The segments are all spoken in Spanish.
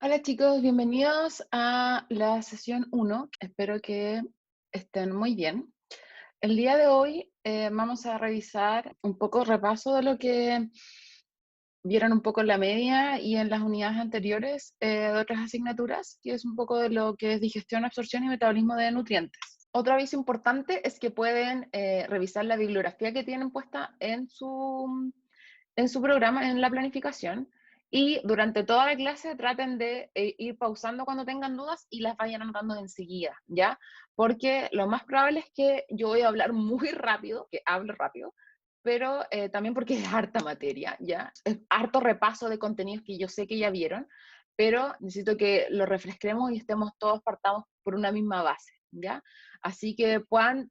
Hola chicos, bienvenidos a la sesión 1. Espero que estén muy bien. El día de hoy vamos a revisar un poco repaso de lo que vieron un poco en la media y en las unidades anteriores de otras asignaturas, que es un poco de lo que es digestión, absorción y metabolismo de nutrientes. Otro aviso importante es que pueden revisar la bibliografía que tienen puesta en su programa, en la planificación, y durante toda la clase traten de ir pausando cuando tengan dudas y las vayan anotando enseguida, ¿ya? Porque lo más probable es que yo voy a hablar muy rápido, que hable rápido, pero también porque es harta materia, ¿ya? Es harto repaso de contenidos que yo sé que ya vieron, pero necesito que lo refresquemos y estemos todos partamos por una misma base, ¿ya? Así que puedan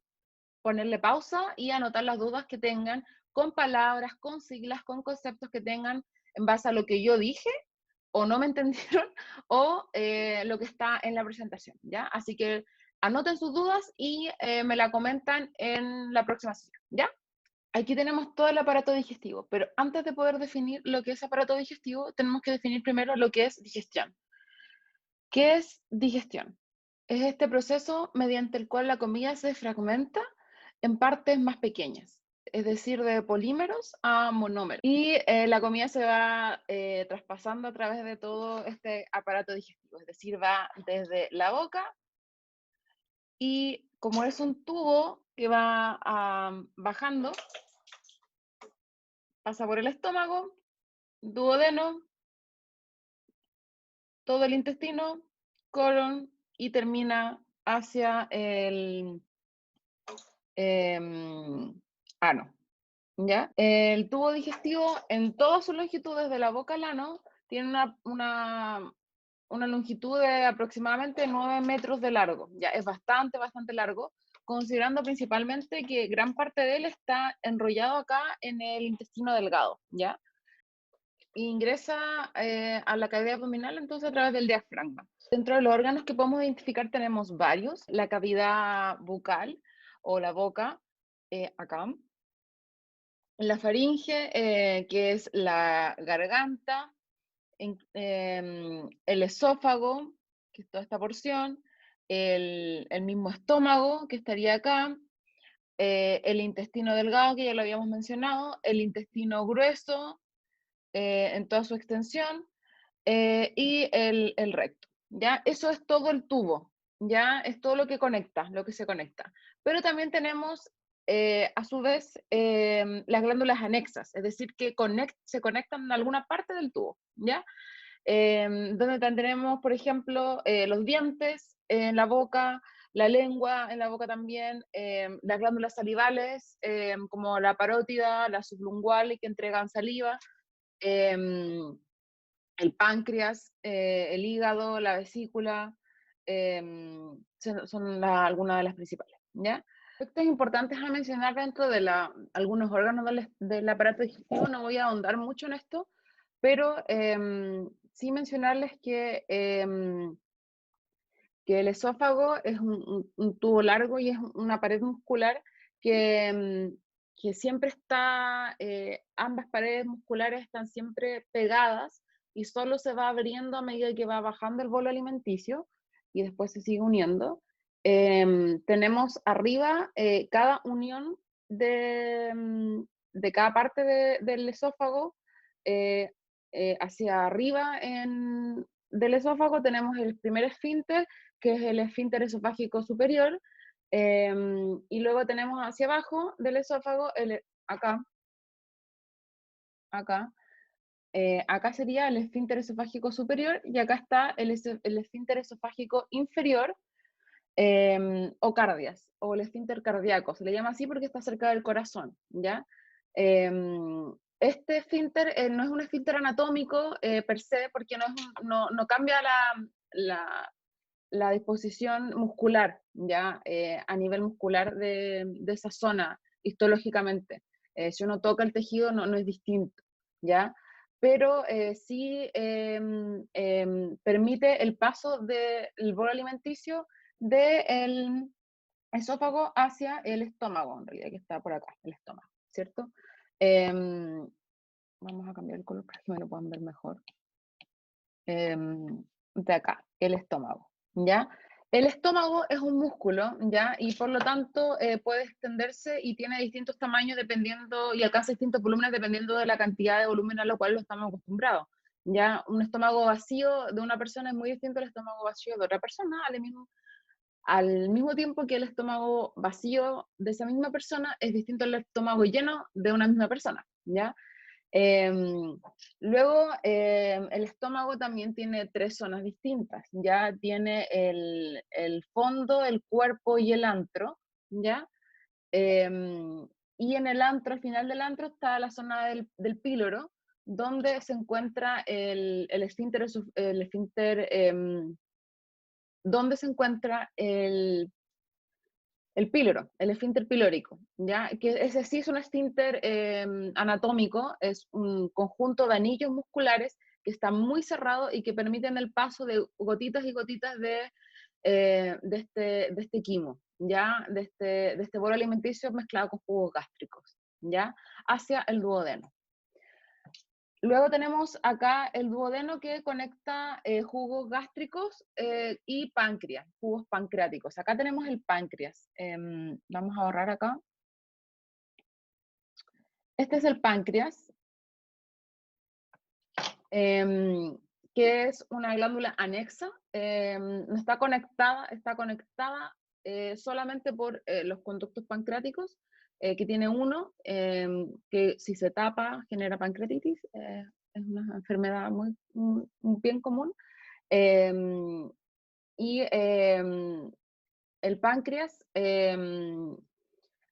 ponerle pausa y anotar las dudas que tengan con palabras, con siglas, con conceptos que tengan en base a lo que yo dije o no me entendieron o lo que está en la presentación, ¿ya? Así que anoten sus dudas y me la comentan en la próxima sesión, ¿ya? Aquí tenemos todo el aparato digestivo, pero antes de poder definir lo que es aparato digestivo, tenemos que definir primero lo que es digestión. ¿Qué es digestión? Es este proceso mediante el cual la comida se fragmenta en partes más pequeñas, es decir, de polímeros a monómeros. Y la comida se va traspasando a través de todo este aparato digestivo, es decir, va desde la boca y como es un tubo que va bajando, pasa por el estómago, duodeno, todo el intestino, colon y termina hacia el ano, ¿ya? El tubo digestivo en toda su longitud desde la boca al ano tiene una longitud de aproximadamente 9 metros de largo, ya es bastante largo, considerando principalmente que gran parte de él está enrollado acá en el intestino delgado, ¿ya? Ingresa a la cavidad abdominal entonces a través del diafragma. Dentro de los órganos que podemos identificar tenemos varios, la cavidad bucal o la boca, acá, la faringe, que es la garganta, el esófago, que es toda esta porción, el mismo estómago, que estaría acá, el intestino delgado, que ya lo habíamos mencionado, el intestino grueso, en toda su extensión, y el recto, ¿ya? Eso es todo el tubo, ¿ya? Es todo lo que conecta, lo que se conecta. Pero también tenemos, a su vez, las glándulas anexas, es decir, que se conectan en alguna parte del tubo, ¿ya? Donde tendremos, por ejemplo, los dientes en la boca, la lengua en la boca también, las glándulas salivales, como la parótida, la sublingual, que entregan saliva, em, el páncreas, el hígado, la vesícula, son algunas de las principales, ¿ya? Aspectos importantes a mencionar dentro de algunos órganos del aparato digestivo, no voy a ahondar mucho en esto, pero sí mencionarles que el esófago es un tubo largo y es una pared muscular que siempre está, ambas paredes musculares están siempre pegadas y solo se va abriendo a medida que va bajando el bolo alimenticio y después se sigue uniendo. Tenemos arriba cada unión de cada parte del esófago, eh, hacia arriba del esófago tenemos el primer esfínter, que es el esfínter esofágico superior, y luego tenemos hacia abajo del esófago, acá, acá, acá sería el esfínter esofágico superior y acá está el esfínter esofágico inferior, o cardias, o el esfínter cardíaco, se le llama así porque está cerca del corazón, ¿ya? Este esfínter no es un esfínter anatómico per se, porque no cambia la disposición muscular, ¿ya? A nivel muscular de esa zona, histológicamente. Si uno toca el tejido, no es distinto, ¿ya? Pero sí permite el paso del bolo alimenticio del esófago hacia el estómago, en realidad, que está por acá, el estómago, ¿cierto? Em, Vamos a cambiar el color para que me lo puedan ver mejor. de acá, el estómago, ¿ya? El estómago es un músculo, ¿ya? Y por lo tanto puede extenderse y tiene distintos tamaños dependiendo, y alcanza distintos volúmenes dependiendo de la cantidad de volumen a lo cual lo estamos acostumbrados. Ya un estómago vacío de una persona es muy distinto al estómago vacío de otra persona, al mismo tiempo que el estómago vacío de esa misma persona es distinto al estómago lleno de una misma persona, ¿ya? Em, Luego, el estómago también tiene tres zonas distintas, ¿ya? Tiene el fondo, el cuerpo y el antro, ¿ya? Em, y en el antro, al final del antro, está la zona del píloro, donde se encuentra el esfínter, donde se encuentra el píloro, el esfínter pilórico, ¿ya? Que ese sí es un esfínter anatómico, es un conjunto de anillos musculares que está muy cerrado y que permiten el paso de gotitas y gotitas de este quimo, ¿ya? De este bolo alimenticio mezclado con jugos gástricos, ¿ya? Hacia el duodeno. Luego tenemos acá el duodeno que conecta jugos gástricos y páncreas, jugos pancreáticos. Acá tenemos el páncreas. Vamos a borrar acá. Este es el páncreas, que es una glándula anexa. No está conectada solamente por los conductos pancreáticos, que tiene uno, que si se tapa genera pancreatitis. Es una enfermedad muy bien común. Em, y el páncreas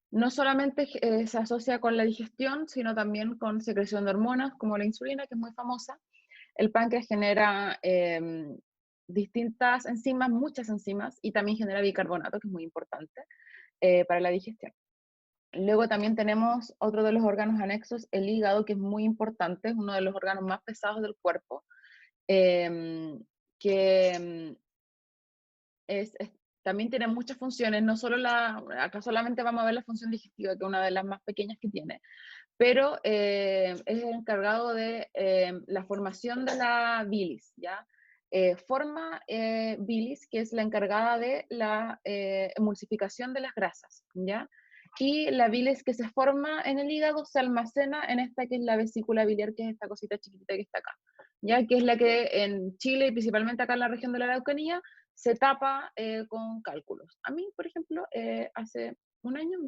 no solamente se asocia con la digestión, sino también con secreción de hormonas como la insulina, que es muy famosa. El páncreas genera distintas enzimas, muchas enzimas, y también genera bicarbonato, que es muy importante para la digestión. Luego también tenemos otro de los órganos anexos, el hígado, que es muy importante, es uno de los órganos más pesados del cuerpo, que también tiene muchas funciones, no solo acá solamente vamos a ver la función digestiva, que es una de las más pequeñas que tiene, pero es el encargado de la formación de la bilis, ¿ya? Forma bilis, que es la encargada de la emulsificación de las grasas, ¿ya? Y la bilis que se forma en el hígado se almacena en esta que es la vesícula biliar, que es esta cosita chiquitita que está acá, ¿ya? Que es la que en Chile y principalmente acá en la región de la Araucanía se tapa con cálculos. A mí, por ejemplo, hace un año,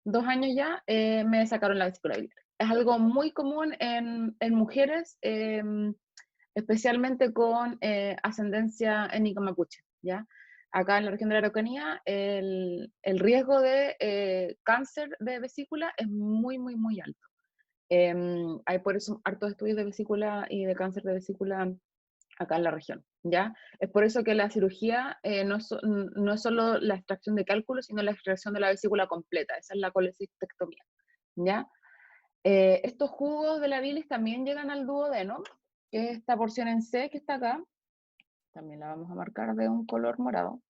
2 años ya, me sacaron la vesícula biliar. Es algo muy común en mujeres, especialmente con ascendencia étnica mapuche, ¿ya? Acá en la región de la Araucanía, el riesgo de cáncer de vesícula es muy alto. Hay por eso hartos estudios de vesícula y de cáncer de vesícula acá en la región, ¿ya? Es por eso que la cirugía no es solo la extracción de cálculos, sino la extracción de la vesícula completa, esa es la colecistectomía, ¿ya? Estos jugos de la bilis también llegan al duodeno, que es esta porción en C que está acá, también la vamos a marcar de un color morado.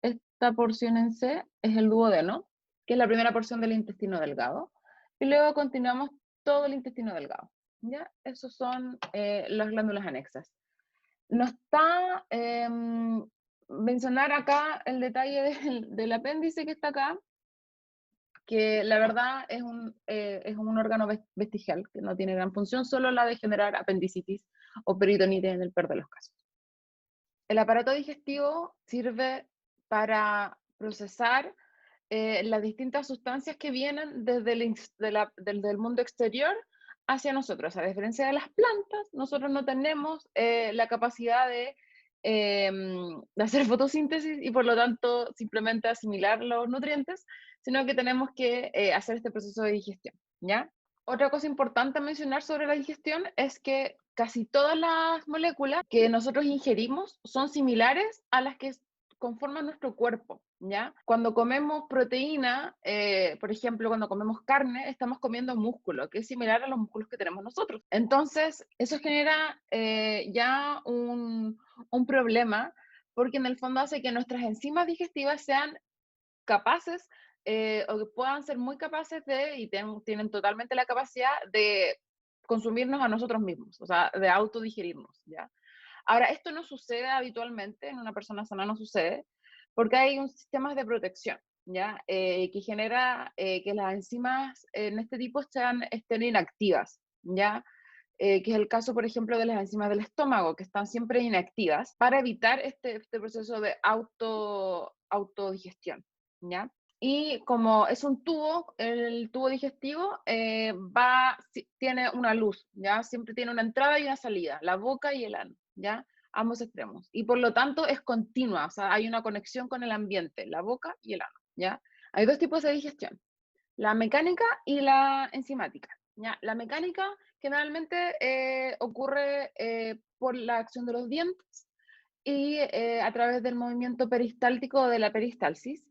Esta porción en C es el duodeno, que es la primera porción del intestino delgado, y luego continuamos todo el intestino delgado, ¿ya? Esos son las glándulas anexas. No está mencionar acá el detalle del apéndice que está acá, que la verdad es un órgano vestigial, que no tiene gran función, solo la de generar apendicitis o peritonitis en el peor de los casos. El aparato digestivo sirve para procesar las distintas sustancias que vienen desde el mundo exterior hacia nosotros. A diferencia de las plantas, nosotros no tenemos la capacidad de hacer fotosíntesis y por lo tanto simplemente asimilar los nutrientes, sino que tenemos que hacer este proceso de digestión, ¿ya? Otra cosa importante a mencionar sobre la digestión es que casi todas las moléculas que nosotros ingerimos son similares a las que conforman nuestro cuerpo, ¿ya? Cuando comemos proteína, por ejemplo, cuando comemos carne, estamos comiendo músculo, que es similar a los músculos que tenemos nosotros. Entonces, eso genera ya un problema, porque en el fondo hace que nuestras enzimas digestivas sean capaces o que puedan ser muy capaces y tienen totalmente la capacidad de consumirnos a nosotros mismos, o sea, de autodigerirnos, ¿ya? Ahora, esto no sucede habitualmente, en una persona sana no sucede, porque hay un sistema de protección, ¿ya? Que genera que las enzimas en este tipo estén inactivas, ¿ya? Que es el caso, por ejemplo, de las enzimas del estómago, que están siempre inactivas para evitar este proceso de autodigestión, ¿ya? Y como es un tubo, el tubo digestivo tiene una luz, ¿ya? Siempre tiene una entrada y una salida, la boca y el ano, ¿ya? Ambos extremos. Y por lo tanto es continua, o sea, hay una conexión con el ambiente, la boca y el ano, ¿ya? Hay dos tipos de digestión, la mecánica y la enzimática, ¿ya? La mecánica generalmente ocurre por la acción de los dientes y a través del movimiento peristáltico de la peristalsis,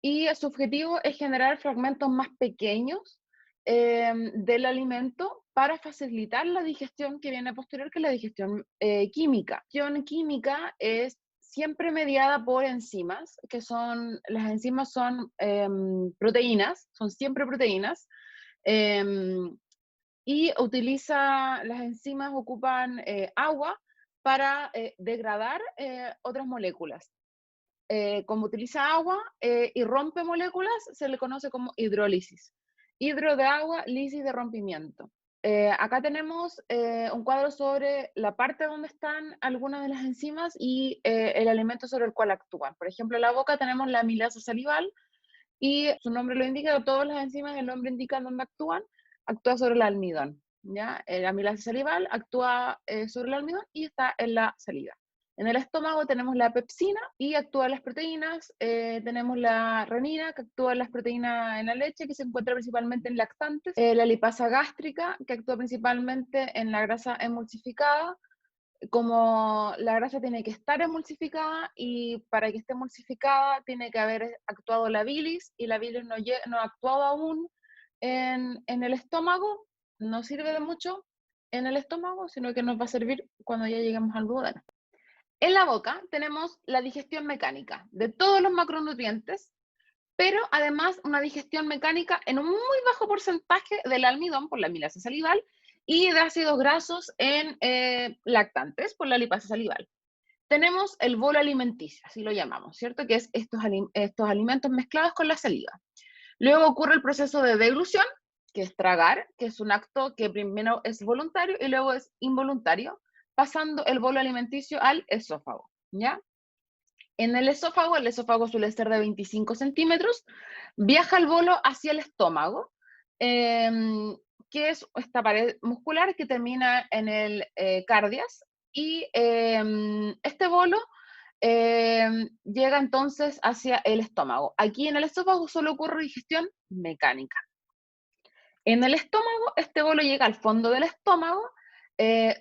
y su objetivo es generar fragmentos más pequeños del alimento para facilitar la digestión que viene posterior, que es la digestión química. La digestión química es siempre mediada por enzimas, las enzimas son proteínas, son siempre proteínas, em, y las enzimas ocupan agua para degradar otras moléculas. Como utiliza agua y rompe moléculas, se le conoce como hidrólisis. Hidro de agua, lisis de rompimiento. Acá tenemos un cuadro sobre la parte donde están algunas de las enzimas y el alimento sobre el cual actúan. Por ejemplo, en la boca tenemos la amilasa salival y su nombre lo indica, todas las enzimas, el nombre indica dónde actúan, actúa sobre el almidón. ¿Ya? La amilasa salival actúa sobre el almidón y está en la saliva. En el estómago tenemos la pepsina y actúa en las proteínas. Tenemos la renina, que actúa en las proteínas en la leche, que se encuentra principalmente en lactantes. La lipasa gástrica, que actúa principalmente en la grasa emulsificada. Como la grasa tiene que estar emulsificada y para que esté emulsificada tiene que haber actuado la bilis, y la bilis no ha actuado aún en el estómago, no sirve de mucho en el estómago, sino que nos va a servir cuando ya lleguemos al duodeno. En la boca tenemos la digestión mecánica de todos los macronutrientes, pero además una digestión mecánica en un muy bajo porcentaje del almidón por la amilasa salival y de ácidos grasos en lactantes por la lipasa salival. Tenemos el bolo alimenticio, así lo llamamos, ¿cierto? Que es estos alimentos mezclados con la saliva. Luego ocurre el proceso de deglución, que es tragar, que es un acto que primero es voluntario y luego es involuntario, pasando el bolo alimenticio al esófago, ¿ya? En el esófago suele ser de 25 centímetros, viaja el bolo hacia el estómago, que es esta pared muscular que termina en el cardias, y este bolo llega entonces hacia el estómago. Aquí en el esófago solo ocurre digestión mecánica. En el estómago, este bolo llega al fondo del estómago,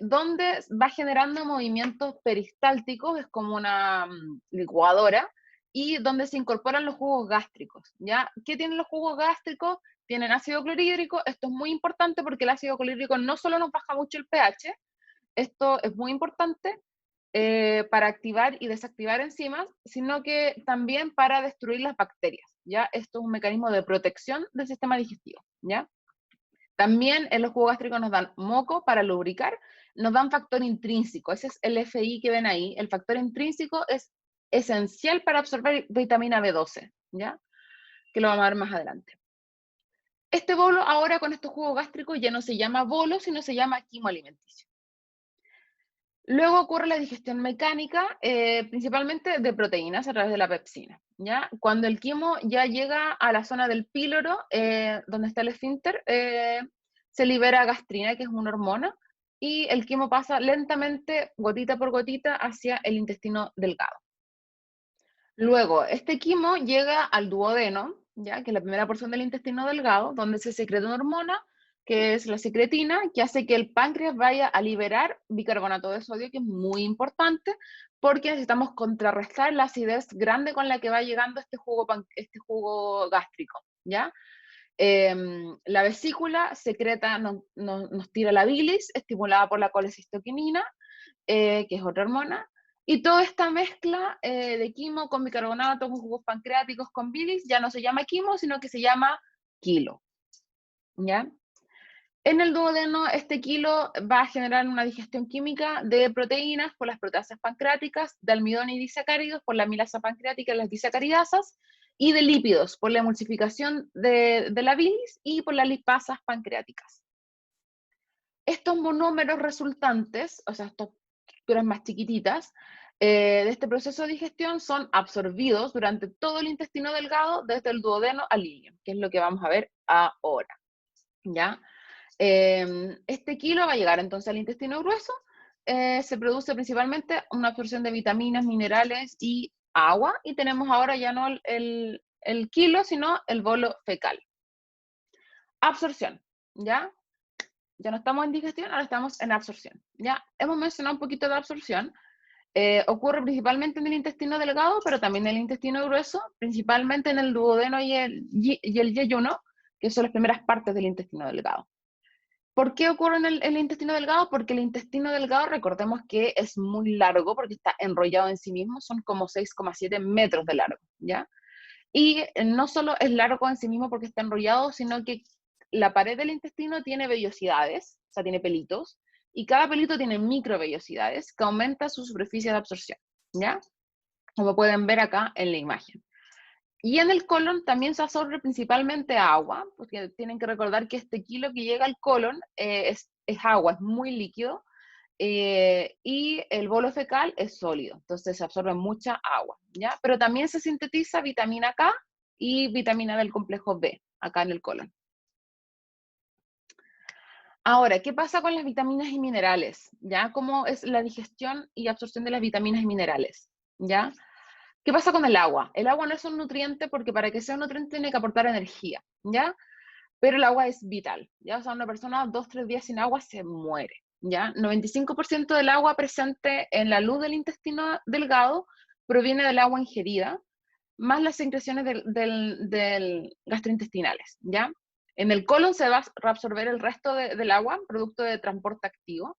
donde va generando movimientos peristálticos, es como una licuadora, y donde se incorporan los jugos gástricos, ¿ya? ¿Qué tienen los jugos gástricos? Tienen ácido clorhídrico. Esto es muy importante porque el ácido clorhídrico no solo nos baja mucho el pH, esto es muy importante para activar y desactivar enzimas, sino que también para destruir las bacterias, ¿ya? Esto es un mecanismo de protección del sistema digestivo, ¿ya? También en los jugos gástricos nos dan moco para lubricar, nos dan factor intrínseco, ese es el FI que ven ahí. El factor intrínseco es esencial para absorber vitamina B12, ¿ya? Que lo vamos a ver más adelante. Este bolo ahora con estos jugos gástricos ya no se llama bolo, sino se llama quimo alimenticio. Luego ocurre la digestión mecánica, principalmente de proteínas a través de la pepsina, ¿ya? Cuando el quimo ya llega a la zona del píloro, donde está el esfínter, se libera gastrina, que es una hormona, y el quimo pasa lentamente, gotita por gotita, hacia el intestino delgado. Luego, este quimo llega al duodeno, ¿ya? Que es la primera porción del intestino delgado, donde se secreta una hormona, que es la secretina, que hace que el páncreas vaya a liberar bicarbonato de sodio, que es muy importante, porque necesitamos contrarrestar la acidez grande con la que va llegando este jugo gástrico, ¿ya? La vesícula secreta, nos tira la bilis, estimulada por la colecistoquinina, que es otra hormona, y toda esta mezcla de quimo con bicarbonato, con jugos pancreáticos, con bilis, ya no se llama quimo, sino que se llama quilo, ¿ya? En el duodeno, este kilo va a generar una digestión química de proteínas por las proteasas pancreáticas, de almidón y disacáridos por la amilasa pancreática y las disacaridasas, y de lípidos por la emulsificación de la bilis y por las lipasas pancreáticas. Estos monómeros resultantes, o sea, estas estructuras más chiquititas, de este proceso de digestión son absorbidos durante todo el intestino delgado, desde el duodeno al ileum, que es lo que vamos a ver ahora, ¿ya? Este kilo va a llegar entonces al intestino grueso. Se produce principalmente una absorción de vitaminas, minerales y agua, y tenemos ahora ya no el kilo, sino el bolo fecal. Absorción, ¿ya? Ya no estamos en digestión, ahora estamos en absorción. Ya hemos mencionado un poquito de absorción. Ocurre principalmente en el intestino delgado, pero también en el intestino grueso, principalmente en el duodeno y el yeyuno, que son las primeras partes del intestino delgado. ¿Por qué ocurre en el intestino delgado? Porque el intestino delgado, recordemos que es muy largo, porque está enrollado en sí mismo, son como 6,7 metros de largo, ¿ya? Y no solo es largo en sí mismo porque está enrollado, sino que la pared del intestino tiene vellosidades, o sea, tiene pelitos, y cada pelito tiene microvellosidades que aumenta su superficie de absorción, ¿ya? Como pueden ver acá en la imagen. Y en el colon también se absorbe principalmente agua, porque tienen que recordar que este kilo que llega al colon es agua, es muy líquido, y el bolo fecal es sólido, entonces se absorbe mucha agua, ¿ya? Pero también se sintetiza vitamina K y vitamina del complejo B, acá en el colon. Ahora, ¿qué pasa con las vitaminas y minerales? ¿Ya? ¿Cómo es la digestión y absorción de las vitaminas y minerales? ¿Ya? ¿Qué pasa con el agua? El agua no es un nutriente porque para que sea un nutriente tiene que aportar energía, ¿ya? Pero el agua es vital, ¿ya? O sea, una persona 2, 3 días sin agua se muere, ¿ya? 95% del agua presente en la luz del intestino delgado proviene del agua ingerida, más las secreciones del gastrointestinales, ¿ya? En el colon se va a reabsorber el resto del agua, producto de transporte activo.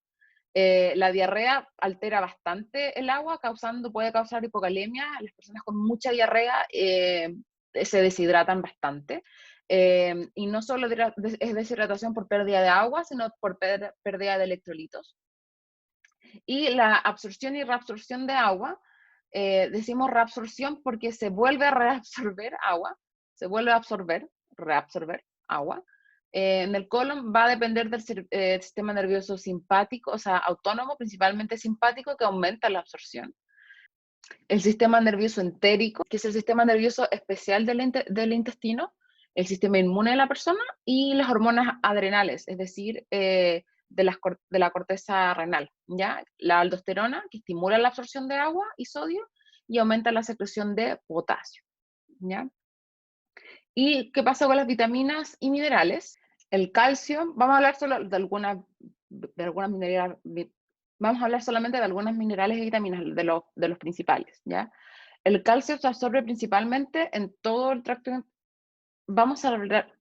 La diarrea altera bastante el agua, puede causar hipocalemia. Las personas con mucha diarrea se deshidratan bastante. Y no solo es deshidratación por pérdida de agua, sino por pérdida de electrolitos. Y la absorción y reabsorción de agua, decimos reabsorción porque se vuelve a reabsorber agua, se vuelve a absorber, reabsorber agua. En el colon va a depender del sistema nervioso simpático, o sea, autónomo, principalmente simpático, que aumenta la absorción. El sistema nervioso entérico, que es el sistema nervioso especial del intestino, el sistema inmune de la persona y las hormonas adrenales, es decir, de la corteza renal, ¿ya? La aldosterona, que estimula la absorción de agua y sodio y aumenta la secreción de potasio, ¿ya? ¿Y qué pasa con las vitaminas y minerales? El calcio, vamos a hablar solo de algunas minerales, vamos a hablar solamente de algunas minerales y vitaminas, de los principales, ¿ya? El calcio se absorbe principalmente en todo el tracto. Vamos a hablar,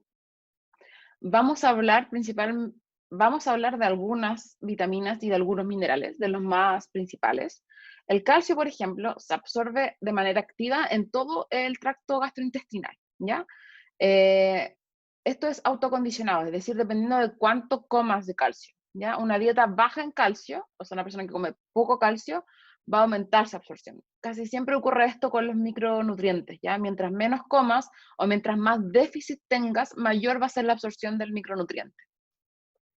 vamos a hablar principal, vamos a hablar de algunas vitaminas y de algunos minerales, de los más principales. El calcio, por ejemplo, se absorbe de manera activa en todo el tracto gastrointestinal, ¿ya? Eh, Esto es autocondicionado, es decir, dependiendo de cuánto comas de calcio, ¿ya? Una dieta baja en calcio, o sea, una persona que come poco calcio, va a aumentar su absorción. Casi siempre ocurre esto con los micronutrientes, ¿ya? Mientras menos comas o mientras más déficit tengas, mayor va a ser la absorción del micronutriente,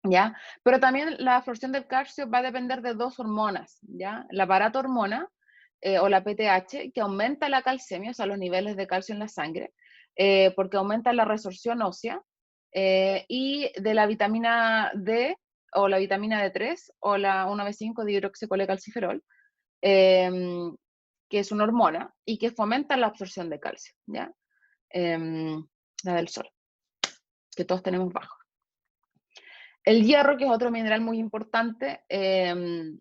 ¿ya? Pero también la absorción del calcio va a depender de dos hormonas, ¿ya? La paratormona, o la PTH, que aumenta la calcemia, o sea, los niveles de calcio en la sangre, porque aumenta la resorción ósea, y de la vitamina D, o la vitamina D3, o la 1B5 dihidroxicolecalciferol, em, que es una hormona y que fomenta la absorción de calcio, ¿ya? La del sol, que todos tenemos bajo. El hierro, que es otro mineral muy importante,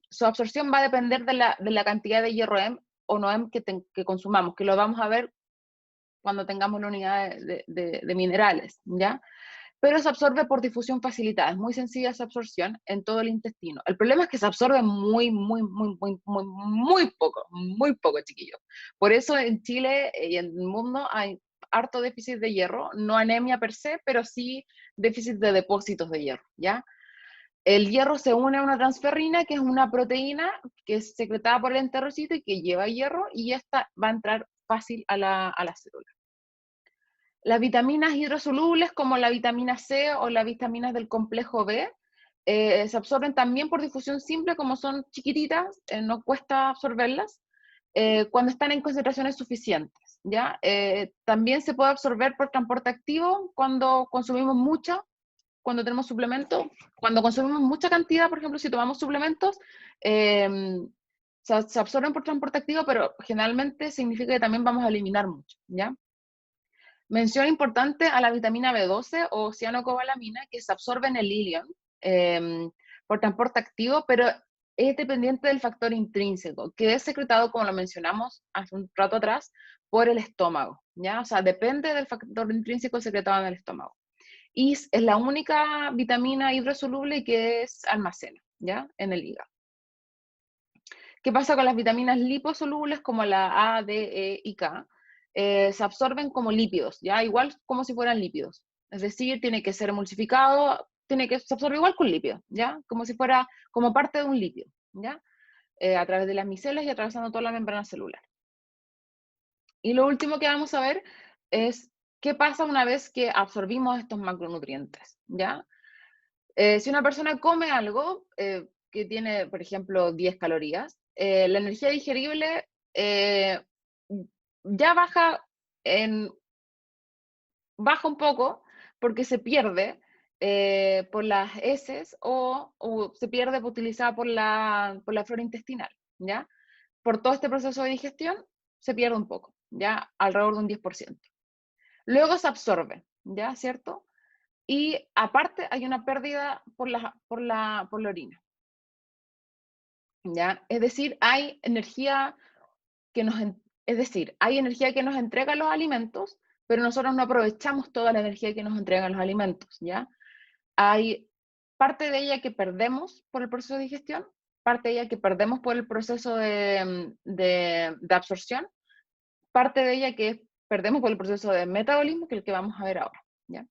su absorción va a depender de la cantidad de hierro M o no M que consumamos, que lo vamos a ver cuando tengamos la unidad de minerales, ¿ya? Pero se absorbe por difusión facilitada, es muy sencilla esa absorción en todo el intestino. El problema es que se absorbe muy, muy, muy, muy, muy poco, chiquillos. Por eso en Chile y en el mundo harto déficit de hierro, no anemia per se, pero sí déficit de depósitos de hierro, ¿ya? El hierro se une a una transferrina, que es una proteína que es secretada por el enterocito y que lleva hierro, y esta va a entrar fácil a la célula. Las vitaminas hidrosolubles, como la vitamina C o las vitaminas del complejo B, se absorben también por difusión simple, como son chiquititas, no cuesta absorberlas, cuando están en concentraciones suficientes, ¿ya? También se puede absorber por transporte activo cuando consumimos mucha, cuando tenemos suplementos, cuando consumimos mucha cantidad, por ejemplo, si tomamos suplementos, se absorben por transporte activo, pero generalmente significa que también vamos a eliminar mucho, ¿ya? Mención importante a la vitamina B12 o cianocobalamina, que se absorbe en el ileum por transporte activo, pero es dependiente del factor intrínseco, que es secretado, como lo mencionamos hace un rato atrás, por el estómago, ¿ya? O sea, depende del factor intrínseco secretado en el estómago. Y es la única vitamina hidrosoluble que es almacena, ¿ya? En el hígado. ¿Qué pasa con las vitaminas liposolubles como la A, D, E y K? Se absorben como lípidos, ¿ya? Igual como si fueran lípidos. Es decir, tiene que ser emulsificado, se absorbe igual que un lípido, ¿ya? Como si fuera como parte de un lípido, ¿ya? A través de las micelas y atravesando toda la membrana celular. Y lo último que vamos a ver es qué pasa una vez que absorbimos estos macronutrientes, ¿ya? Si una persona come algo que tiene, por ejemplo, 10 calorías, la energía digerible ya baja un poco porque se pierde por las heces o se pierde utilizada por la flora intestinal, ¿ya? Por todo este proceso de digestión se pierde un poco, ¿ya? Alrededor de un 10%. Luego se absorbe, ¿ya? ¿Cierto? Y aparte hay una pérdida por la orina, ¿ya? Es decir, hay energía es decir, hay energía que nos entregan los alimentos, pero nosotros no aprovechamos toda la energía que nos entregan los alimentos, ¿ya? Hay parte de ella que perdemos por el proceso de digestión, parte de ella que perdemos por el proceso de absorción, parte de ella que perdemos por el proceso de metabolismo, que es el que vamos a ver ahora, ¿ya?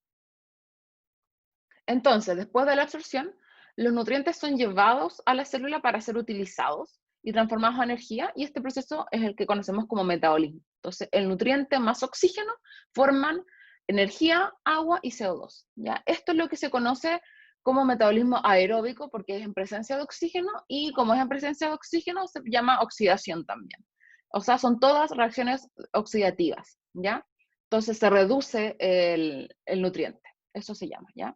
Entonces, después de la absorción, los nutrientes son llevados a la célula para ser utilizados y transformados a energía, y este proceso es el que conocemos como metabolismo. Entonces, el nutriente más oxígeno forman energía, agua y CO2, ¿ya? Esto es lo que se conoce como metabolismo aeróbico, porque es en presencia de oxígeno, y como es en presencia de oxígeno, se llama oxidación también. O sea, son todas reacciones oxidativas, ¿ya? Entonces se reduce el nutriente, eso se llama, ¿ya?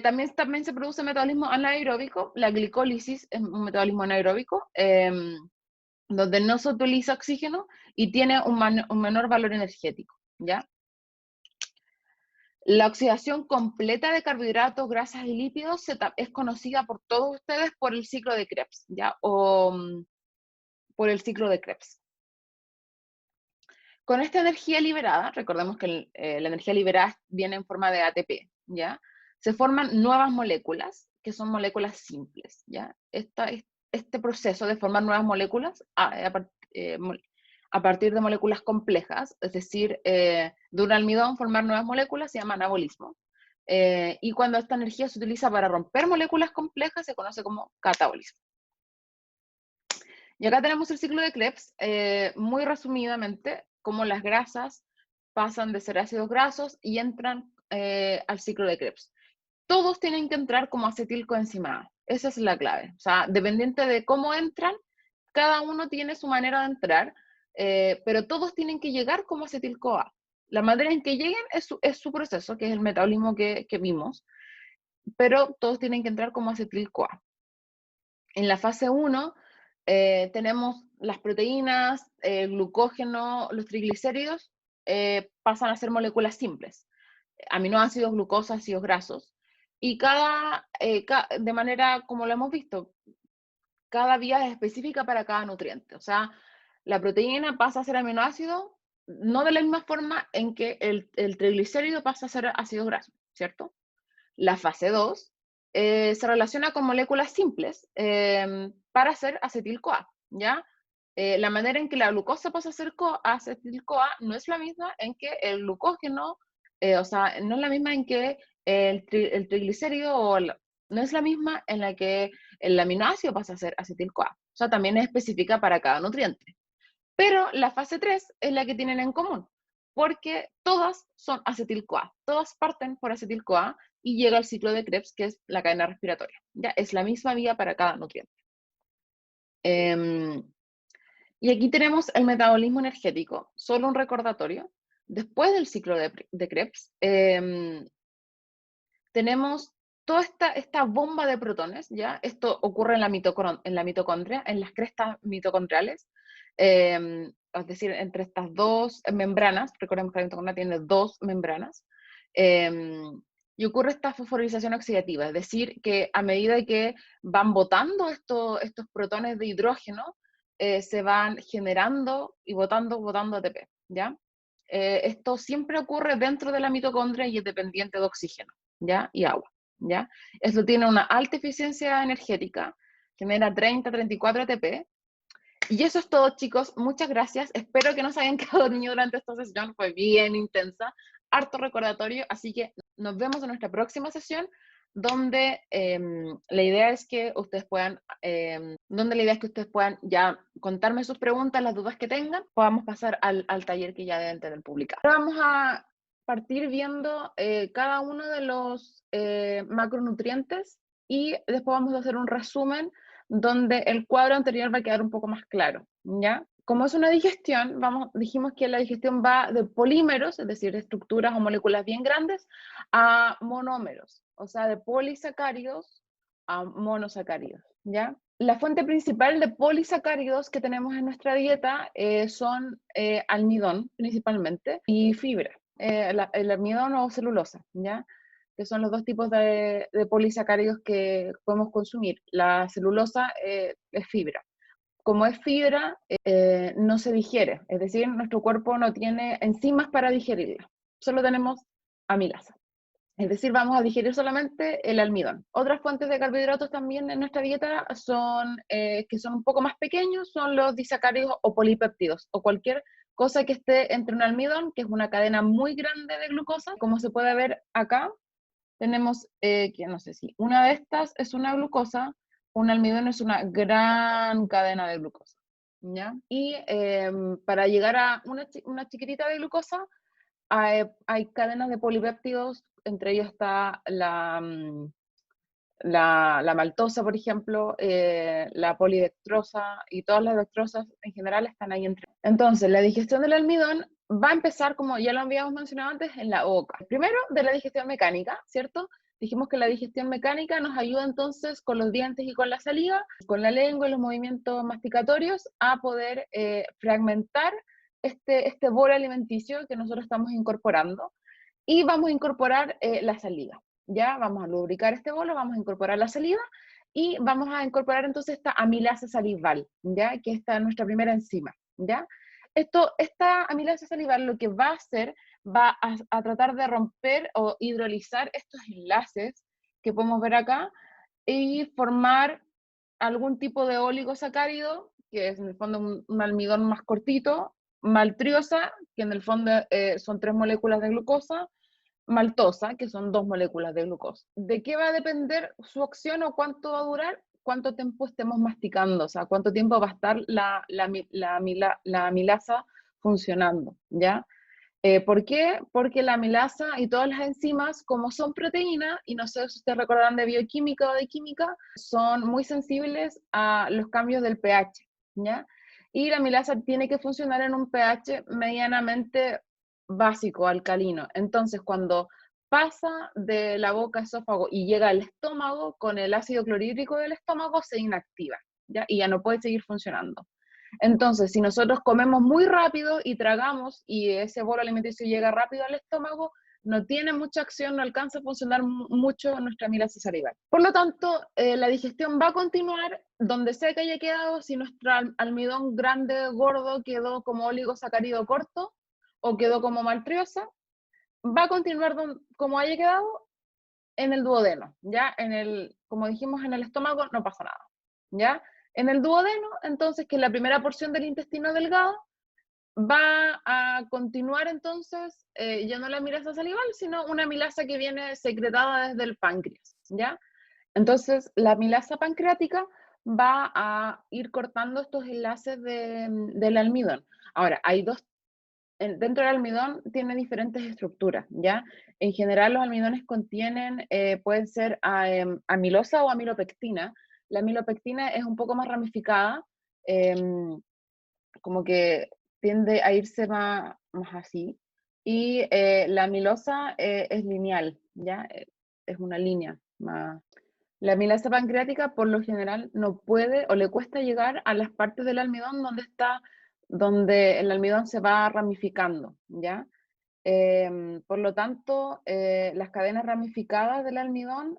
También se produce metabolismo anaeróbico. La glicólisis es un metabolismo anaeróbico, donde no se utiliza oxígeno y tiene un menor valor energético, ¿ya? La oxidación completa de carbohidratos, grasas y lípidos es conocida por todos ustedes por el ciclo de Krebs, ¿ya? O por el ciclo de Krebs. Con esta energía liberada, recordemos que la energía liberada viene en forma de ATP, ¿ya? Se forman nuevas moléculas, que son moléculas simples, ¿ya? Este proceso de formar nuevas moléculas a partir de moléculas complejas, es decir, de un almidón formar nuevas moléculas, se llama anabolismo. Y cuando esta energía se utiliza para romper moléculas complejas, se conoce como catabolismo. Y acá tenemos el ciclo de Krebs, muy resumidamente, cómo las grasas pasan de ser ácidos grasos y entran al ciclo de Krebs. Todos tienen que entrar como acetilcoenzimada, esa es la clave. O sea, dependiente de cómo entran, cada uno tiene su manera de entrar, pero todos tienen que llegar como acetil-CoA. La manera en que lleguen es su proceso, que es el metabolismo que vimos, pero todos tienen que entrar como acetil-CoA. En la fase 1 tenemos las proteínas, el glucógeno, los triglicéridos, pasan a ser moléculas simples, aminoácidos, glucosa, ácidos grasos, y de manera, como lo hemos visto, cada vía es específica para cada nutriente. O sea, la proteína pasa a ser aminoácido, no de la misma forma en que el triglicérido pasa a ser ácidos grasos, ¿cierto? La fase 2 se relaciona con moléculas simples para hacer acetil-CoA, ¿ya? La manera en que la glucosa pasa a ser acetil-CoA no es la misma en que el glucógeno, o sea, no es la misma en que el triglicérido no es la misma en la que el aminoácido pasa a ser acetil-CoA. O sea, también es específica para cada nutriente. Pero la fase 3 es la que tienen en común, porque todas son acetil-CoA, todas parten por acetil-CoA y llega el ciclo de Krebs, que es la cadena respiratoria. Ya es la misma vía para cada nutriente. Em, y aquí tenemos el metabolismo energético, solo un recordatorio. Después del ciclo de Krebs, tenemos toda esta bomba de protones, ¿ya? Esto ocurre en la mitocondria, en las crestas mitocondriales, es decir, entre estas dos membranas. Recordemos que la mitocondria tiene dos membranas, y ocurre esta fosforilación oxidativa, es decir, que a medida que van botando estos protones de hidrógeno, se van generando y botando ATP, ¿ya? Esto siempre ocurre dentro de la mitocondria y es dependiente de oxígeno, ¿ya? Y agua, ¿ya? Esto tiene una alta eficiencia energética, genera 30-34 ATP. Y eso es todo, chicos. Muchas gracias. Espero que no se hayan quedado dormidos durante esta sesión. Fue bien intensa, harto recordatorio. Así que nos vemos en nuestra próxima sesión, donde la idea es que ustedes puedan, ya contarme sus preguntas, las dudas que tengan. Podamos pasar al taller que ya deben tener publicado. Ahora vamos a partir viendo cada uno de los macronutrientes y después vamos a hacer un resumen donde el cuadro anterior va a quedar un poco más claro, ¿ya? Como es una digestión, dijimos que la digestión va de polímeros, es decir, de estructuras o moléculas bien grandes, a monómeros, o sea, de polisacáridos a monosacáridos, ¿ya? La fuente principal de polisacáridos que tenemos en nuestra dieta son almidón, principalmente, y fibra, el almidón o celulosa, ¿ya? Que son los dos tipos de polisacáridos que podemos consumir. La celulosa es fibra. Como es fibra, no se digiere, es decir, nuestro cuerpo no tiene enzimas para digerirla, solo tenemos amilasa. Es decir, vamos a digerir solamente el almidón. Otras fuentes de carbohidratos también en nuestra dieta son, que son un poco más pequeños, son los disacáridos o polipéptidos, o cualquier cosa que esté entre un almidón, que es una cadena muy grande de glucosa, como se puede ver acá. Tenemos, que no sé si una de estas es una glucosa, un almidón es una gran cadena de glucosa, ¿ya? Y para llegar a una chiquitita de glucosa, hay cadenas de polipéptidos, entre ellos está la maltosa, por ejemplo, la polidextrosa y todas las dextrosas en general están ahí entre. Entonces, la digestión del almidón va a empezar, como ya lo habíamos mencionado antes, en la boca. Primero, de la digestión mecánica, ¿cierto? Dijimos que la digestión mecánica nos ayuda entonces con los dientes y con la saliva, con la lengua y los movimientos masticatorios a poder fragmentar este bolo alimenticio que nosotros estamos incorporando, y vamos a incorporar la saliva. Ya vamos a lubricar este bolo, vamos a incorporar la saliva y vamos a incorporar entonces esta amilasa salival, ya que esta es nuestra primera enzima, ya. Esta amilasa salival lo que va a hacer, va a tratar de romper o hidrolizar estos enlaces que podemos ver acá y formar algún tipo de oligosacárido, que es en el fondo un almidón más cortito, maltriosa, que en el fondo son 3 moléculas de glucosa, maltosa, que son 2 moléculas de glucosa. ¿De qué va a depender su acción o cuánto va a durar? Cuánto tiempo estemos masticando, o sea, cuánto tiempo va a estar la amilasa funcionando, ¿ya? ¿Por qué? Porque la amilasa y todas las enzimas, como son proteínas, y no sé si ustedes recordarán de bioquímica o de química, son muy sensibles a los cambios del pH, ¿ya? Y la amilasa tiene que funcionar en un pH medianamente básico, alcalino. Entonces, cuando pasa de la boca a esófago y llega al estómago, con el ácido clorhídrico del estómago se inactiva, ¿ya? Y ya no puede seguir funcionando. Entonces, si nosotros comemos muy rápido y tragamos y ese bolo alimenticio llega rápido al estómago, no tiene mucha acción, no alcanza a funcionar mucho nuestra amilasa salival. Por lo tanto, la digestión va a continuar donde sea que haya quedado. Si nuestro almidón grande, gordo, quedó como oligosacárido corto o quedó como maltriosa, va a continuar como haya quedado en el duodeno, ¿ya? Como dijimos, en el estómago no pasa nada, ¿ya? En el duodeno, entonces, que es la primera porción del intestino delgado, va a continuar entonces, ya no la amilasa salival, sino una amilasa que viene secretada desde el páncreas, ¿ya? Entonces, la amilasa pancreática va a ir cortando estos enlaces del almidón. Ahora, hay dos, dentro del almidón tiene diferentes estructuras, ¿ya? En general, los almidones contienen, pueden ser amilosa o amilopectina. La amilopectina es un poco más ramificada, como que tiende a irse más así. Y la amilosa es lineal, ¿ya? Es una línea más. La amilasa pancreática por lo general no puede o le cuesta llegar a las partes del almidón donde el almidón se va ramificando, ¿ya? Por lo tanto, las cadenas ramificadas del almidón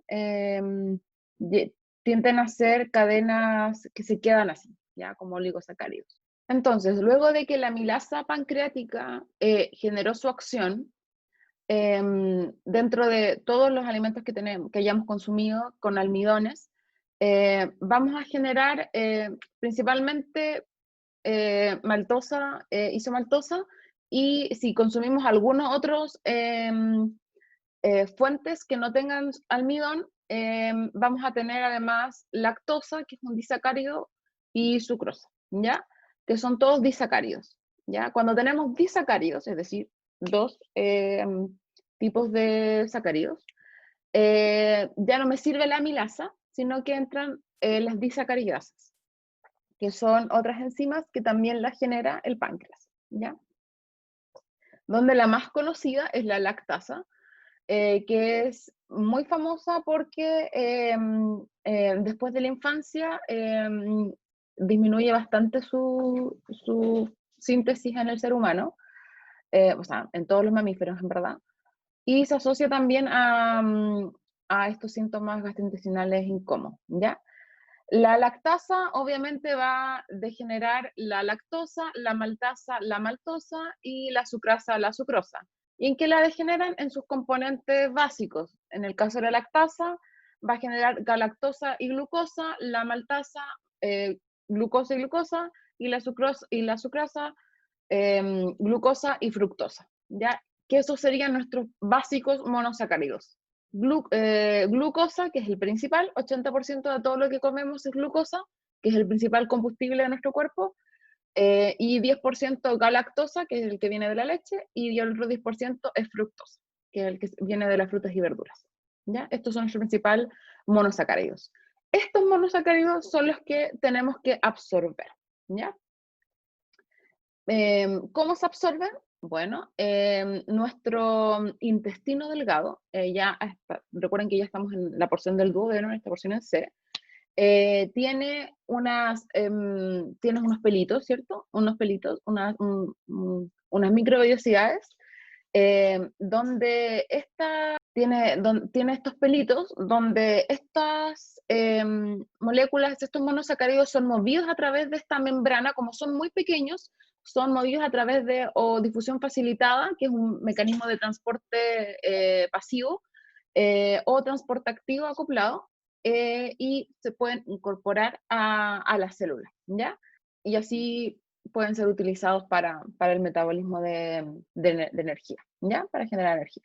tienden a ser cadenas que se quedan así, ¿ya? Como oligosacáridos. Entonces, luego de que la amilasa pancreática generó su acción, dentro de todos los alimentos que hayamos consumido con almidones, vamos a generar principalmente maltosa, isomaltosa, y si consumimos algunos otros fuentes que no tengan almidón, vamos a tener además lactosa, que es un disacárido, y sucrosa, ¿ya? Que son todos disacáridos, ¿ya? Cuando tenemos disacáridos, es decir, dos tipos de sacáridos, ya no me sirve la amilasa, sino que entran las disacaridasas, que son otras enzimas que también las genera el páncreas, ¿ya? Donde la más conocida es la lactasa, que es muy famosa porque después de la infancia disminuye bastante su síntesis en el ser humano, o sea, en todos los mamíferos en verdad, y se asocia también a estos síntomas gastrointestinales incómodos, ¿ya? La lactasa obviamente va a degenerar la lactosa, la maltosa y la sucrasa, la sucrosa. ¿Y en qué la degeneran? En sus componentes básicos. En el caso de la lactasa, va a generar galactosa y glucosa, la maltasa, glucosa y glucosa, y la sucrasa, glucosa y fructosa. ¿Ya? Que esos serían nuestros básicos monosacáridos. Glucosa, que es el principal, 80% de todo lo que comemos es glucosa, que es el principal combustible de nuestro cuerpo, y 10% galactosa, que es el que viene de la leche, y el otro 10% es fructosa, que es el que viene de las frutas y verduras. ¿Ya? Estos son los principales monosacáridos. Estos monosacáridos son los que tenemos que absorber. ¿Ya? ¿Cómo se absorben? Bueno, nuestro intestino delgado, recuerden que ya estamos en la porción del duodeno, en esta porción en C, tiene unos pelitos, ¿cierto? Unos pelitos, unas microvellosidades, tiene estos pelitos, donde estas moléculas, estos monosacáridos son movidos a través de esta membrana, como son muy pequeños, son movidos a través de o difusión facilitada, que es un mecanismo de transporte pasivo, o transporte activo acoplado, y se pueden incorporar a las células, ¿ya? Y así pueden ser utilizados para el metabolismo de energía, ¿ya? Para generar energía.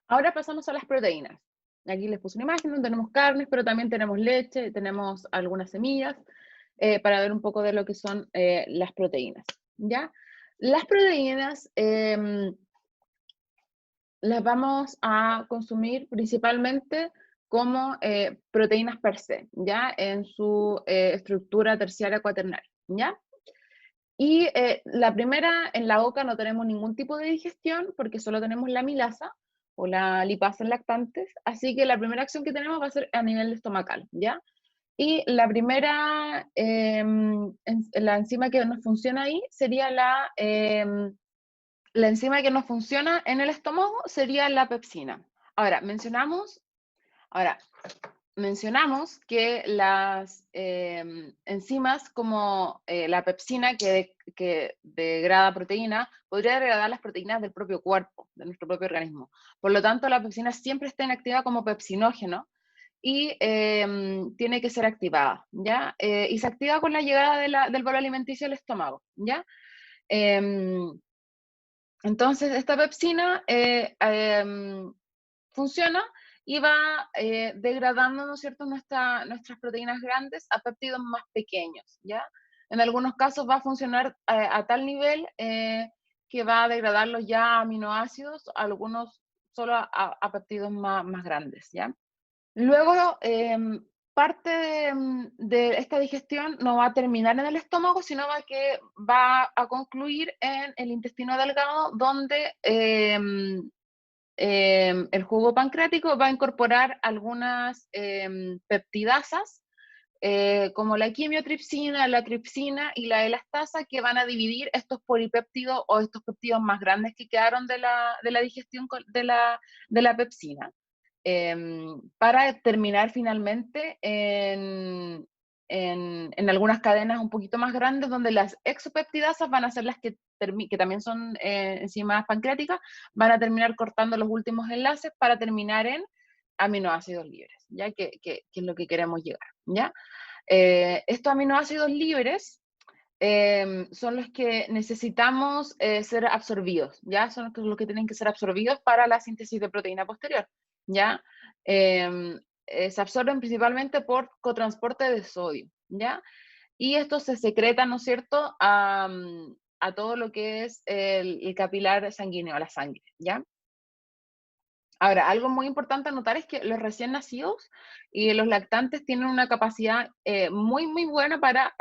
Ahora pasamos a las proteínas. Aquí les puse una imagen donde tenemos carnes, pero también tenemos leche, tenemos algunas semillas, para ver un poco de lo que son las proteínas, ¿ya? Las proteínas las vamos a consumir principalmente como proteínas per se, ¿ya? En su estructura terciaria cuaternaria, ¿ya? Y la primera, en la boca no tenemos ningún tipo de digestión porque solo tenemos la amilasa o la lipasa en lactantes, así que la primera acción que tenemos va a ser a nivel estomacal, ¿ya? Y la primera, la enzima que nos funciona ahí sería la enzima que nos funciona en el estómago sería la pepsina. Ahora, ahora, mencionamos que las enzimas como la pepsina, que degrada proteína, podría degradar las proteínas del propio cuerpo, de nuestro propio organismo. Por lo tanto, la pepsina siempre está inactiva como pepsinógeno, y tiene que ser activada, ¿ya? Y se activa con la llegada del bolo alimenticio al estómago, ¿ya? Em, entonces, esta pepsina funciona y va degradando, ¿no es cierto?, nuestras proteínas grandes a péptidos más pequeños, ¿ya? En algunos casos va a funcionar a tal nivel que va a degradarlos ya a aminoácidos, algunos solo a péptidos más grandes, ¿ya? Luego, parte de esta digestión no va a terminar en el estómago, sino que va a concluir en el intestino delgado, donde el jugo pancreático va a incorporar algunas peptidasas, como la quimiotripsina, la tripsina y la elastasa, que van a dividir estos polipéptidos o estos péptidos más grandes que quedaron de la digestión de la pepsina, para terminar finalmente en algunas cadenas un poquito más grandes, donde las exopeptidasas van a ser las que también son enzimas pancreáticas, van a terminar cortando los últimos enlaces para terminar en aminoácidos libres, ¿ya? Que es lo que queremos llegar, ¿ya? Estos aminoácidos libres son los que necesitamos ser absorbidos, ¿ya? Son los que tienen que ser absorbidos para la síntesis de proteína posterior, ¿ya? Em, Se absorben principalmente por cotransporte de sodio, ¿ya? Y estos se secretan, ¿no es cierto?, a todo lo que es el capilar sanguíneo, a la sangre, ¿ya? Ahora, algo muy importante a notar es que los recién nacidos y los lactantes tienen una capacidad muy, muy buena para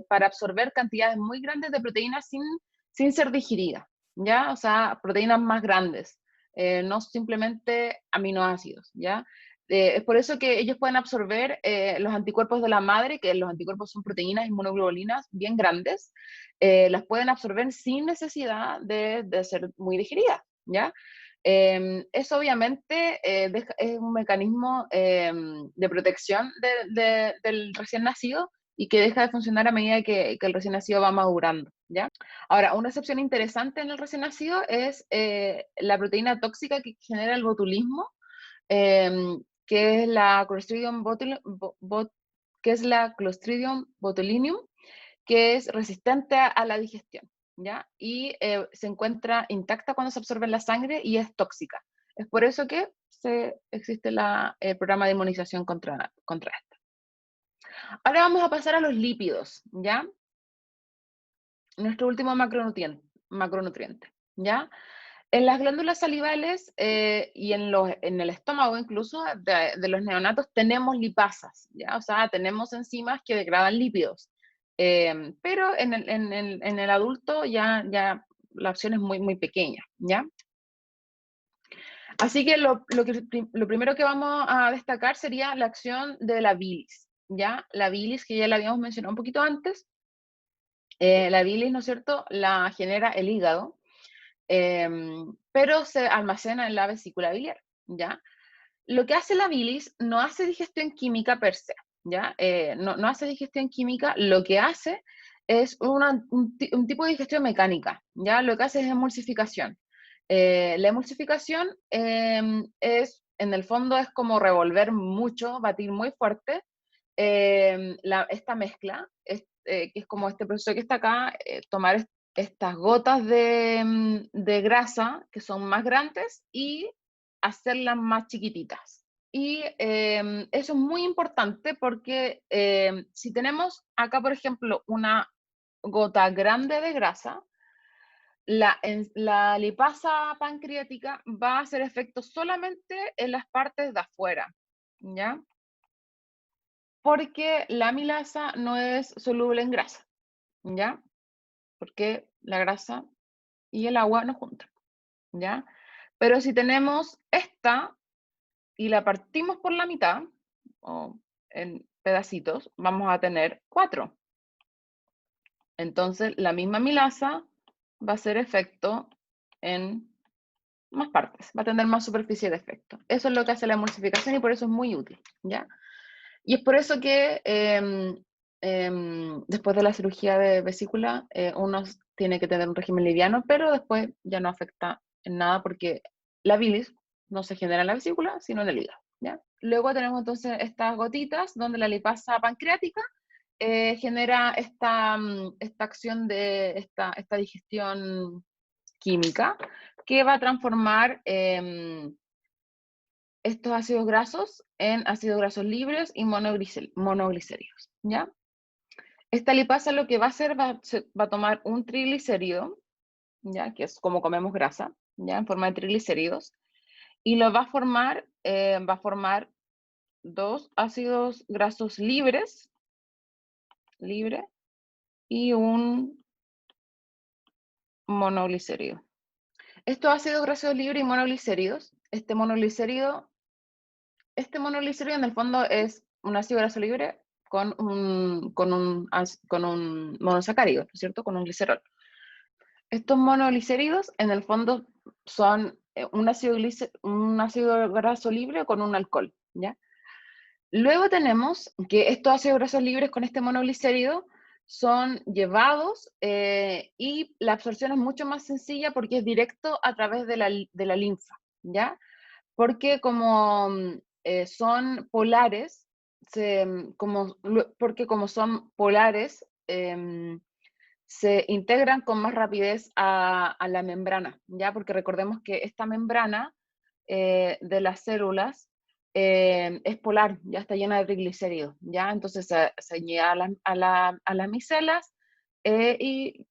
absorber cantidades muy grandes de proteínas sin ser digeridas, ¿ya? O sea, proteínas más grandes, no simplemente aminoácidos, ¿ya? Es por eso que ellos pueden absorber los anticuerpos de la madre, que los anticuerpos son proteínas inmunoglobulinas bien grandes, las pueden absorber sin necesidad de ser muy digeridas, ¿ya? Eso obviamente es un mecanismo de protección del recién nacido y que deja de funcionar a medida que el recién nacido va madurando, ¿ya? Ahora, una excepción interesante en el recién nacido es la proteína tóxica que genera el botulismo, que es la que es la Clostridium botulinum, que es resistente a la digestión, ¿ya? Y se encuentra intacta cuando se absorbe en la sangre y es tóxica. Es por eso que existe el programa de inmunización contra esto. Ahora vamos a pasar a los lípidos, ¿ya? Nuestro último macronutriente, ¿ya? En las glándulas salivales y en el estómago incluso de los neonatos tenemos lipasas, ¿ya? O sea, tenemos enzimas que degradan lípidos. Pero en el adulto ya la opción es muy, muy pequeña, ¿ya? Así que lo primero que vamos a destacar sería la acción de la bilis, ¿ya? La bilis, que ya la habíamos mencionado un poquito antes, la bilis, ¿no es cierto?, la genera el hígado, pero se almacena en la vesícula biliar, ¿ya? Lo que hace la bilis no hace digestión química per se, ¿ya? No hace digestión química, lo que hace es un tipo de digestión mecánica, ¿ya? Lo que hace es emulsificación. La emulsificación en el fondo, es como revolver mucho, batir muy fuerte esta mezcla, que es como este proceso que está acá, tomar estas gotas de grasa que son más grandes y hacerlas más chiquititas. Y eso es muy importante porque si tenemos acá, por ejemplo, una gota grande de grasa, la lipasa pancreática va a hacer efecto solamente en las partes de afuera, ¿ya? Porque la amilasa no es soluble en grasa, ¿ya? Porque la grasa y el agua no juntan, ¿ya? Pero si tenemos esta y la partimos por la mitad, o en pedacitos, vamos a tener 4. Entonces, la misma amilasa va a hacer efecto en más partes, va a tener más superficie de efecto. Eso es lo que hace la emulsificación y por eso es muy útil, ¿ya? Y es por eso que después de la cirugía de vesícula, uno tiene que tener un régimen liviano, pero después ya no afecta en nada porque la bilis no se genera en la vesícula, sino en el hígado. ¿ya? Luego tenemos entonces estas gotitas donde la lipasa pancreática genera esta acción de esta digestión química que va a transformar estos ácidos grasos en ácidos grasos libres y monoglicéridos, ¿ya? Esta lipasa lo que va a hacer va a tomar un triglicérido, ¿ya? Que es como comemos grasa, ¿ya? En forma de triglicéridos, y lo va a formar dos ácidos grasos libres, y un monoglicérido. Estos ácidos grasos libres y monoglicéridos, este monoglicérido en el fondo es un ácido graso libre con un monosacárido, ¿no es cierto? Con un glicerol. Estos monoglicéridos en el fondo son un ácido graso libre con un alcohol, ¿ya? Luego tenemos que estos ácidos grasos libres con este monoglicérido son llevados y la absorción es mucho más sencilla porque es directo a través de la linfa, ¿ya? Porque como son polares, porque como son polares, se integran con más rapidez a la membrana, ¿ya? Porque recordemos que esta membrana de las células es polar, ya está llena de triglicéridos, ¿ya? Entonces se llega a las micelas y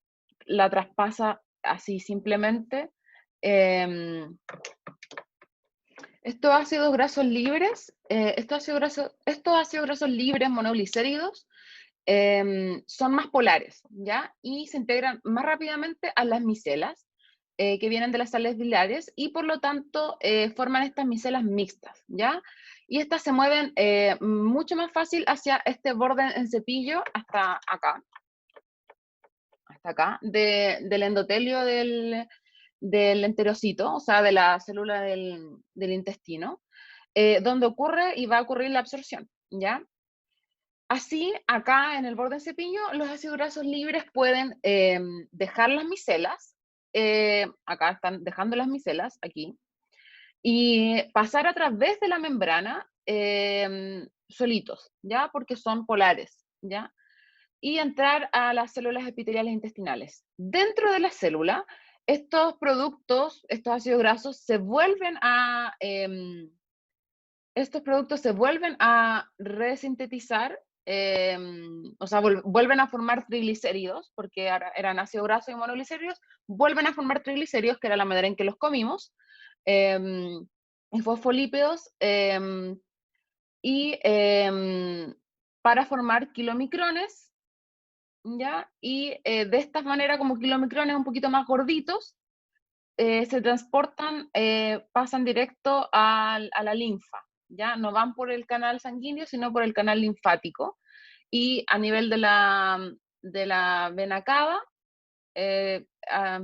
la traspasa así simplemente. em, Estos ácidos grasos libres, estos ácidos grasos libres monoglicéridos son más polares, ¿ya? Y se integran más rápidamente a las micelas que vienen de las sales biliares y por lo tanto forman estas micelas mixtas, ¿ya? Y estas se mueven mucho más fácil hacia este borde en cepillo hasta acá, del endotelio del enterocito, o sea, de la célula del intestino, donde ocurre y va a ocurrir la absorción, ¿ya? Así, acá en el borde del cepillo, los ácidos grasos libres pueden dejar las micelas, acá están dejando las micelas, aquí, y pasar a través de la membrana solitos, ¿ya? Porque son polares, ¿ya? Y entrar a las células epiteliales intestinales. Dentro de la célula, estos productos, estos ácidos grasos, estos productos se vuelven a resintetizar, o sea, vuelven a formar triglicéridos, porque eran ácido graso y monoglicéridos, vuelven a formar triglicéridos, que era la manera en que los comimos, em, y fosfolípidos, y para formar kilomicrones, ¿ya? Y de esta manera, como kilomicrones un poquito más gorditos, se transportan, pasan directo a la linfa, ¿ya? No van por el canal sanguíneo, sino por el canal linfático. Y a nivel de la vena cava, eh, ah,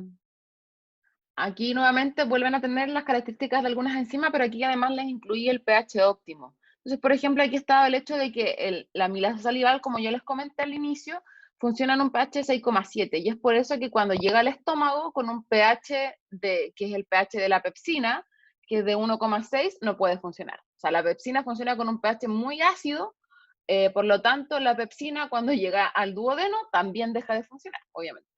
aquí nuevamente vuelven a tener las características de algunas enzimas, pero aquí además les incluí el pH óptimo. Entonces, por ejemplo, aquí estaba el hecho de que la amilasa salival, como yo les comenté al inicio, funciona en un pH 6,7 y es por eso que cuando llega al estómago con un pH que es el pH de la pepsina, que es de 1,6, no puede funcionar. O sea, la pepsina funciona con un pH muy ácido, por lo tanto, la pepsina cuando llega al duodeno también deja de funcionar, obviamente.